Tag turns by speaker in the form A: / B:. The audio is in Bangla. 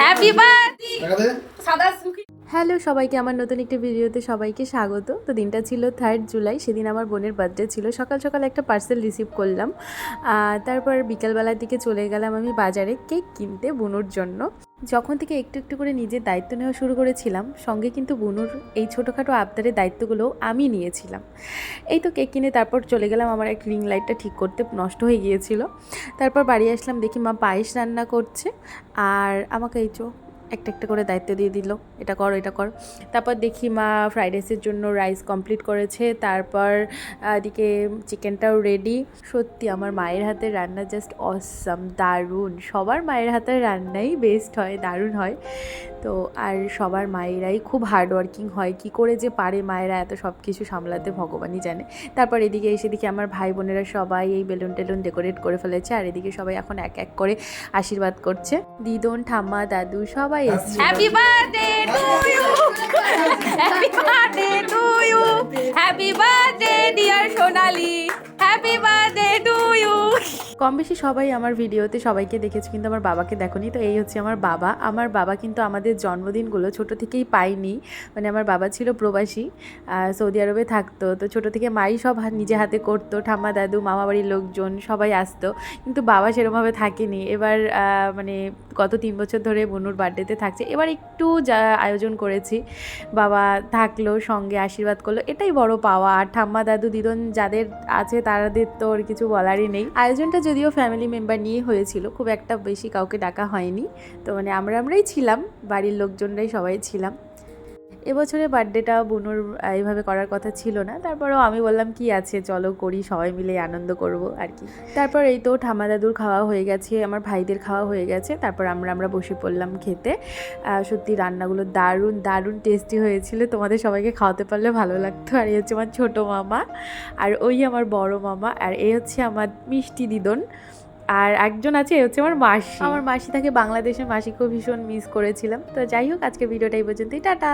A: Happy birthday.
B: হ্যালো সবাইকে, আমার নতুন একটি ভিডিওতে সবাইকে স্বাগত। তো দিনটা ছিল 3 জুলাই, সেদিন আমার বোনের বার্থডে ছিল। সকাল সকাল একটা পার্সেল রিসিভ করলাম। তারপর বিকালবেলার দিকে চলে গেলাম আমি বাজারে কেক কিনতে বুনুর জন্য। যখন থেকে একটু একটু করে নিজের দায়িত্ব নেওয়া শুরু করেছিলাম, সঙ্গে কিন্তু বুনুর এই ছোটোখাটো আবদারের দায়িত্বগুলো আমি নিয়েছিলাম। এই তো কেক কিনে তারপর চলে গেলাম, আমার এক রিং লাইটটা ঠিক করতে নষ্ট হয়ে গিয়েছিল। তারপর বাড়ি আসলাম, দেখি মা পায়েস রান্না করছে আর আমাকে এই একটা একটা করে দায়িত্ব দিয়ে দিল, এটা কর এটা কর। তারপর দেখি মা ফ্রাইড রাইসের জন্য রাইস কমপ্লিট করেছে, তারপর এদিকে চিকেনটাও রেডি। সত্যি আমার মায়ের হাতের রান্না জাস্ট অসাম, দারুণ। সবার মায়ের হাতের রান্নাই বেস্ট হয়, দারুণ হয়। তো আর সবার মায়েরাই খুব হার্ডওয়ার্কিং হয়, কি করে যে পারে মায়েরা এত সব কিছু সামলাতে ভগবানই জানে। তারপর এদিকে এসে দেখি আমার ভাই বোনেরা সবাই এই বেলুন টেলুন ডেকোরেট করে ফেলেছে, আর এদিকে সবাই এখন এক এক করে আশীর্বাদ করছে। দিদন, ঠাম্মা, দাদু সবাই এসছে।
A: Happy birthday to you, happy birthday to you, happy birthday dear Sonali, happy birthday to you.
B: কম বেশি সবাই আমার ভিডিওতে সবাইকে দেখেছি, কিন্তু আমার বাবাকে দেখোনি। তো এই হচ্ছে আমার বাবা। আমার বাবা কিন্তু আমাদের জন্মদিনগুলো ছোট থেকেই পায়নি, মানে আমার বাবা ছিল প্রবাসী, সৌদি আরবে থাকতো। তো ছোট থেকে মাই সব নিজে হাতে করতো, ঠাম্মা, দাদু, মামা বাড়ির লোকজন সবাই আসতো, কিন্তু বাবা সেরকমভাবে থাকেনি। এবার মানে গত 3 বছর ধরে বনুর বার্থডেতে থাকছে, এবার একটু যা আয়োজন করেছি, বাবা থাকলো সঙ্গে, আশীর্বাদ করলো, এটাই বড় পাওয়া। আর ঠাম্মা, দাদু, দিদন যাদের আছে তাদের তো আর কিছু বলারই নেই। আয়োজনটা যদিও ফ্যামিলি মেম্বার নিয়ে হয়েছিল, খুব একটা বেশি কাউকে ডাকা হয়নি। তো মানে আমরাই ছিলাম, বাড়ির লোকজনরাই সবাই ছিলাম। এবছরে বার্থডেটা বুনুর এইভাবে করার কথা ছিল না, তারপরেও আমি বললাম কি আছে, চলো করি, সবাই মিলে আনন্দ করব আর কি। তারপর এই তো ঠাম্মা দাদুর খাওয়া হয়ে গেছে, আমার ভাইদের খাওয়া হয়ে গেছে, তারপর আমরা বসে পড়লাম খেতে। সত্যি রান্নাগুলো দারুণ দারুণ টেস্টি হয়েছিল, তোমাদের সবাইকে খাওয়াতে পারলে ভালো লাগতো। আর এই হচ্ছে আমার ছোটো মামা, আর ওই আমার বড় মামা, আর এই হচ্ছে আমার মিষ্টি দিদন, আর একজন আছে, হচ্ছে আমার মাসি। আমার মাসি থাকে বাংলাদেশে, মাসিকেও ভীষণ মিস করেছিলাম। তো যাই হোক, আজকে ভিডিওটা এই পর্যন্তই, টাটা।